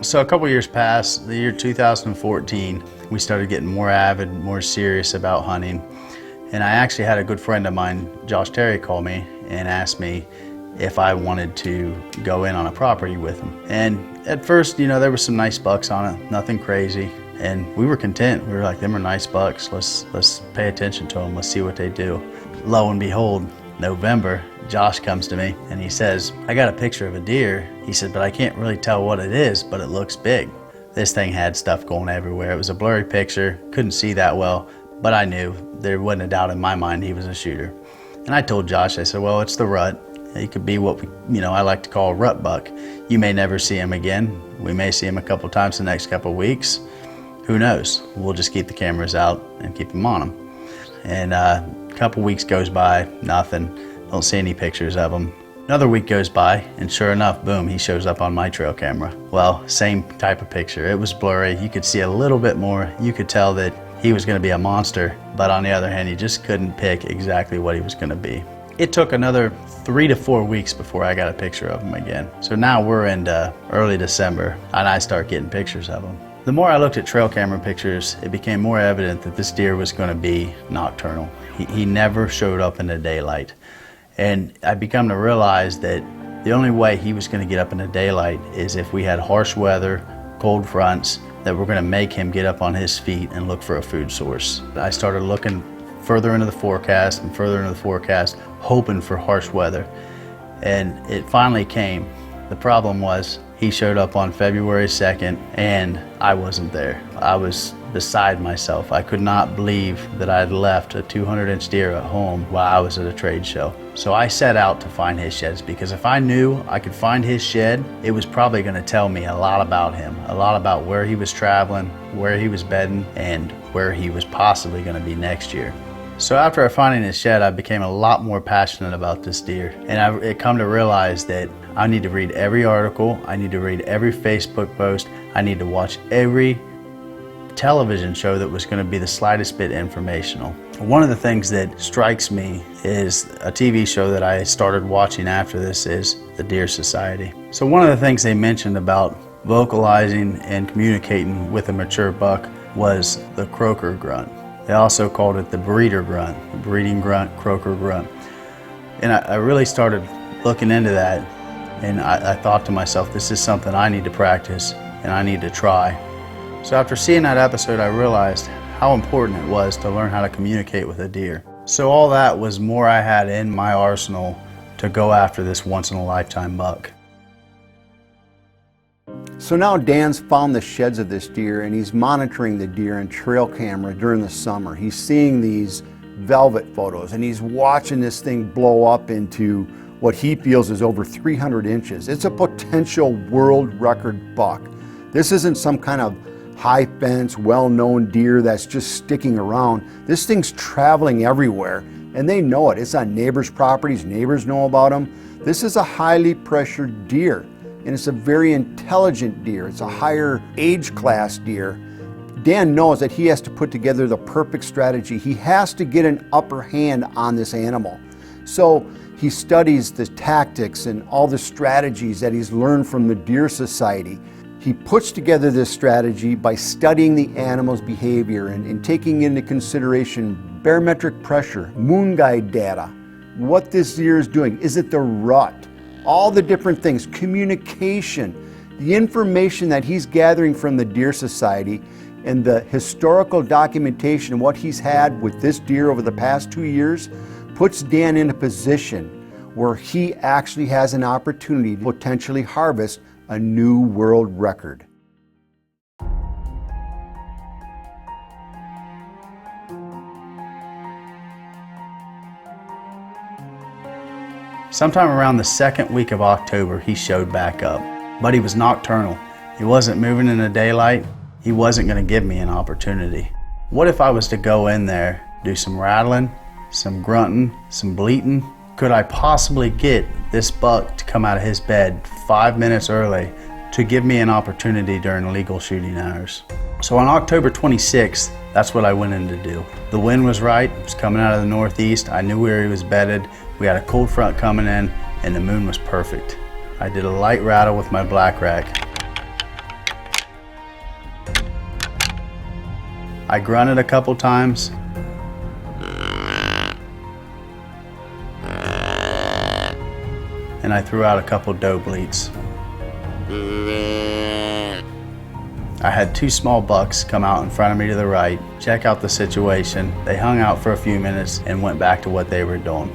So a couple years passed, the year 2014, we started getting more avid, more serious about hunting. And I actually had a good friend of mine, Josh Terry, call me and ask me if I wanted to go in on a property with him. And at first, you know, there were some nice bucks on it, nothing crazy. And we were content. We were like, them are nice bucks. Let's pay attention to them. Let's see what they do. Lo and behold, November, Josh comes to me and he says, I got a picture of a deer. He said, but I can't really tell what it is, but it looks big. This thing had stuff going everywhere. It was a blurry picture, couldn't see that well, but I knew there wasn't a doubt in my mind he was a shooter. And I told Josh, I said, well, it's the rut. He could be what I like to call a rut buck. You may never see him again. We may see him a couple times the next couple of weeks. Who knows? We'll just keep the cameras out and keep them on him. And a couple weeks goes by, nothing. Don't see any pictures of him. Another week goes by, and sure enough, boom, he shows up on my trail camera. Well, same type of picture. It was blurry. You could see a little bit more. You could tell that he was going to be a monster, but on the other hand, you just couldn't pick exactly what he was going to be. It took another 3 to 4 weeks before I got a picture of him again. So now we're into early December, and I start getting pictures of him. The more I looked at trail camera pictures, it became more evident that this deer was going to be nocturnal. He never showed up in the daylight. And I began to realize that the only way he was going to get up in the daylight is if we had harsh weather, cold fronts, that were going to make him get up on his feet and look for a food source. I started looking further into the forecast and further into the forecast, hoping for harsh weather. And it finally came. The problem was he showed up on February 2nd and I wasn't there. I was beside myself. I could not believe that I had left a 200-inch deer at home while I was at a trade show. So I set out to find his sheds, because if I knew I could find his shed, it was probably going to tell me a lot about him, a lot about where he was traveling, where he was bedding, and where he was possibly going to be next year. So after finding his shed, I became a lot more passionate about this deer. And I come to realize that I need to read every article, I need to read every Facebook post, I need to watch every television show that was going to be the slightest bit informational. One of the things that strikes me is a TV show that I started watching after this is the Deer Society. So one of the things they mentioned about vocalizing and communicating with a mature buck was the croaker grunt. They also called it the breeder grunt, the breeding grunt, croaker grunt. And I really started looking into that, and I thought to myself, this is something I need to practice and I need to try. So after seeing that episode, I realized how important it was to learn how to communicate with a deer. So all that was more I had in my arsenal to go after this once-in-a-lifetime buck. So now Dan's found the sheds of this deer and he's monitoring the deer on trail camera during the summer. He's seeing these velvet photos and he's watching this thing blow up into what he feels is over 300 inches. It's a potential world record buck. This isn't some kind of high fence, well-known deer that's just sticking around. This thing's traveling everywhere and they know it. It's on neighbors' properties, neighbors know about him. This is a highly pressured deer and it's a very intelligent deer. It's a higher age class deer. Dan knows that he has to put together the perfect strategy. He has to get an upper hand on this animal. So he studies the tactics and all the strategies that he's learned from the Deer Society. He puts together this strategy by studying the animal's behavior and taking into consideration barometric pressure, moon guide data, what this deer is doing. Is it the rut? All the different things, communication, the information that he's gathering from the Deer Society and the historical documentation of what he's had with this deer over the past 2 years puts Dan in a position where he actually has an opportunity to potentially harvest a new world record. Sometime around the second week of October, he showed back up, but he was nocturnal. He wasn't moving in the daylight. He wasn't going to give me an opportunity. What if I was to go in there, do some rattling, some grunting, some bleating? Could I possibly get this buck to come out of his bed 5 minutes early to give me an opportunity during legal shooting hours? So on October 26th, that's what I went in to do. The wind was right, it was coming out of the northeast. I knew where he was bedded. We had a cold front coming in and the moon was perfect. I did a light rattle with my black rack. I grunted a couple times. And I threw out a couple doe bleats. I had 2 small bucks come out in front of me to the right, check out the situation. They hung out for a few minutes and went back to what they were doing.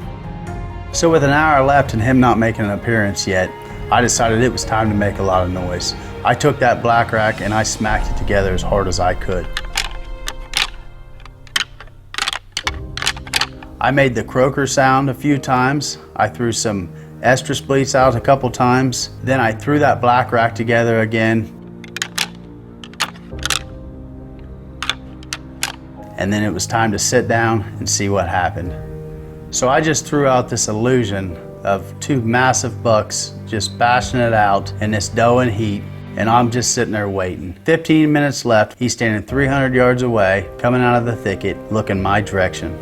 So with an hour left and him not making an appearance yet, I decided it was time to make a lot of noise. I took that black rack and I smacked it together as hard as I could. I made the croaker sound a few times. I threw some estrus bleats out a couple times. Then I threw that black rack together again. And then it was time to sit down and see what happened. So I just threw out this illusion of 2 massive bucks just bashing it out in this doe and heat, and I'm just sitting there waiting. 15 minutes left, he's standing 300 yards away, coming out of the thicket, looking my direction.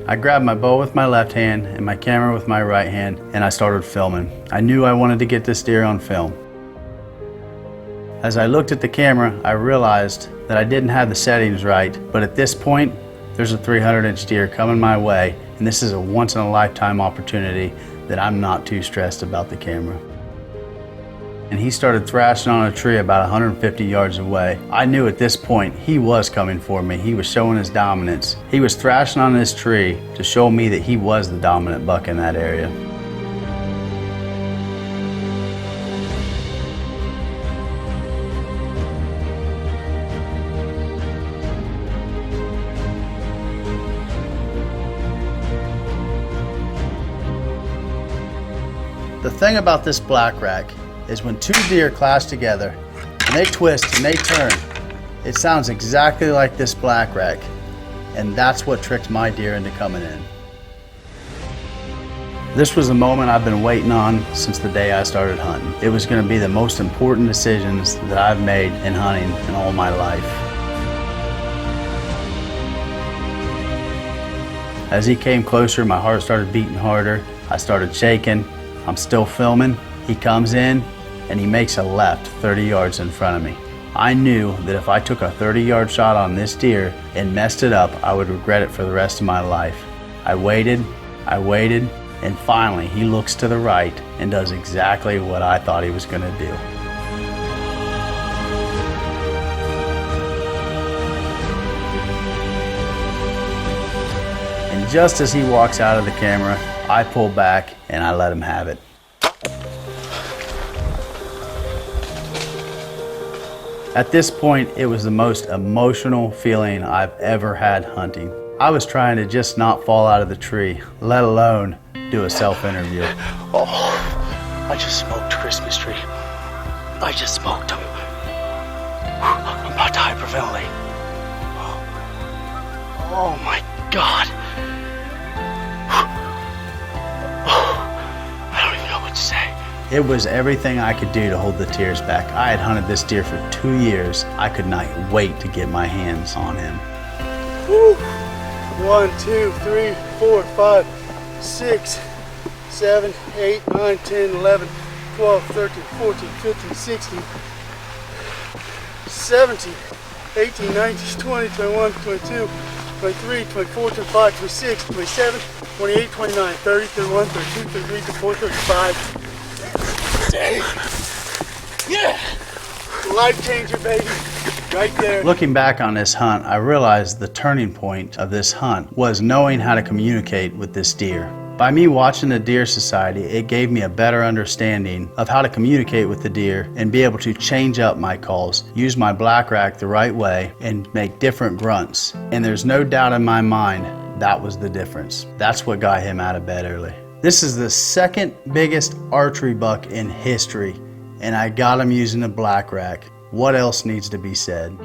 I grabbed my bow with my left hand and my camera with my right hand, and I started filming. I knew I wanted to get this deer on film. As I looked at the camera, I realized that I didn't have the settings right, but at this point, there's a 300-inch deer coming my way, and this is a once-in-a-lifetime opportunity that I'm not too stressed about the camera. And he started thrashing on a tree about 150 yards away. I knew at this point he was coming for me. He was showing his dominance. He was thrashing on this tree to show me that he was the dominant buck in that area. The thing about this black rack is when 2 deer clash together and they twist and they turn, it sounds exactly like this black rack, and that's what tricked my deer into coming in. This was a moment I've been waiting on since the day I started hunting. It was going to be the most important decisions that I've made in hunting in all my life. As he came closer, my heart started beating harder. I started shaking. I'm still filming. He comes in and he makes a left 30 yards in front of me. I knew that if I took a 30-yard shot on this deer and messed it up, I would regret it for the rest of my life. I waited, and finally he looks to the right and does exactly what I thought he was gonna do. And just as he walks out of the camera, I pull back and I let him have it. At this point, it was the most emotional feeling I've ever had hunting. I was trying to just not fall out of the tree, let alone do a self-interview. Oh, I just smoked a Christmas tree. I just smoked him. I'm about to hyperventilate. Oh my God. I don't even know what to say. It was everything I could do to hold the tears back. I had hunted this deer for 2 years. I could not wait to get my hands on him. Woo. 1, 2, 3, 4, 5, 6, 7, 8, 9, 10, 11, 12, 13, 14, 15, 16, 17, 18, 19, 20, 21, 22, 23, 24, 25, 26, 27, 28, 29, 30, 31, 32, 33, 34, 35. Yeah! Life changer, baby. Right there. Looking back on this hunt, I realized the turning point of this hunt was knowing how to communicate with this deer. By me watching the Deer Society, it gave me a better understanding of how to communicate with the deer and be able to change up my calls, use my black rack the right way, and make different grunts. And there's no doubt in my mind that was the difference. That's what got him out of bed early. This is the second biggest archery buck in history, and I got him using a black rack. What else needs to be said?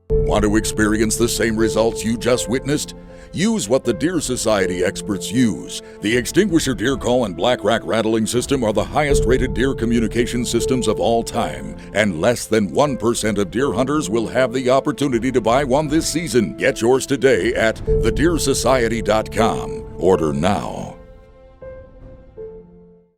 Want to experience the same results you just witnessed? Use what the Deer Society experts use. The Extinguisher Deer Call and Black Rack Rattling System are the highest rated deer communication systems of all time, and less than 1% of deer hunters will have the opportunity to buy one this season. Get yours today at thedeersociety.com. Order now.